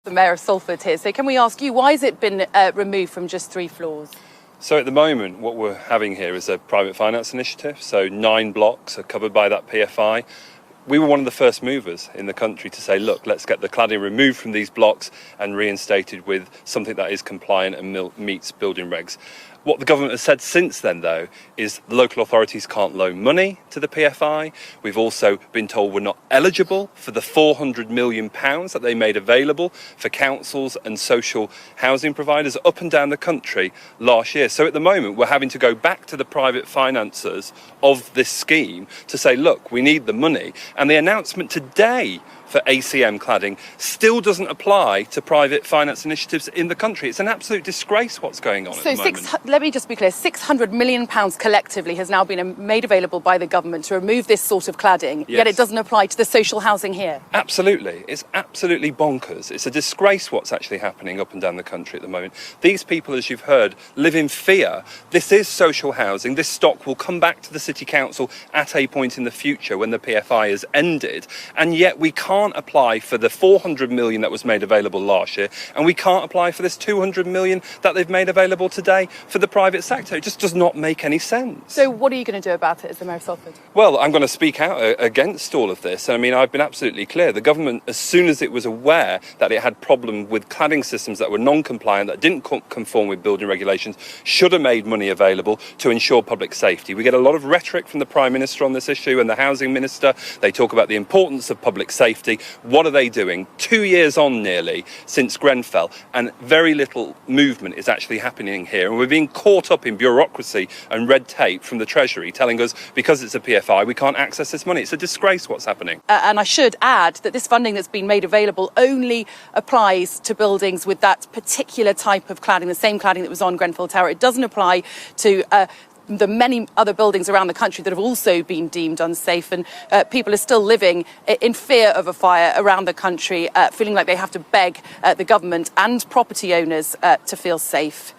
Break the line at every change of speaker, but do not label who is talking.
The Mayor of Salford here. So can we ask you, why has it been removed from just 3 floors?
So at the moment, what we're having here is a private finance initiative. So 9 blocks are covered by that PFI. We were one of the first movers in the country to say, look, let's get the cladding removed from these blocks and reinstated with something that is compliant and meets building regs. What the government has said since then, though, is the local authorities can't loan money to the PFI. We've also been told we're not eligible for the £400 million that they made available for councils and social housing providers up and down the country last year. So at the moment, we're having to go back to the private financiers of this scheme to say, look, we need the money. And the announcement today for ACM cladding still doesn't apply to private finance initiatives in the country. It's an absolute disgrace what's going on at the moment.
Let me just be clear, £600 million collectively has now been made available by the government to remove this sort of cladding, yet it doesn't apply to the social housing here.
Absolutely. It's absolutely bonkers. It's a disgrace what's actually happening up and down the country at the moment. These people, as you've heard, live in fear. This is social housing. This stock will come back to the City Council at a point in the future when the PFI has ended, and yet we can't apply for the £400 million that was made available last year, and we can't apply for this £200 million that they've made available today for the private sector. It just does not make any sense.
So what are you going to do about it as the Mayor of Salford?
Well, I'm going to speak out against all of this. I mean, I've been absolutely clear. The government, as soon as it was aware that it had problems with cladding systems that were non-compliant, that didn't conform with building regulations, should have made money available to ensure public safety. We get a lot of rhetoric from the Prime Minister on this issue and the Housing Minister. They talk about the importance of public safety. What are they doing? 2 years on nearly since Grenfell, and very little movement is actually happening here. And we're being caught up in bureaucracy and red tape from the Treasury telling us because it's a PFI we can't access this money. It's a disgrace what's happening.
And I should add that this funding that's been made available only applies to buildings with that particular type of cladding, the same cladding that was on Grenfell Tower. It doesn't apply to the many other buildings around the country that have also been deemed unsafe, and people are still living in fear of a fire around the country, feeling like they have to beg the government and property owners to feel safe.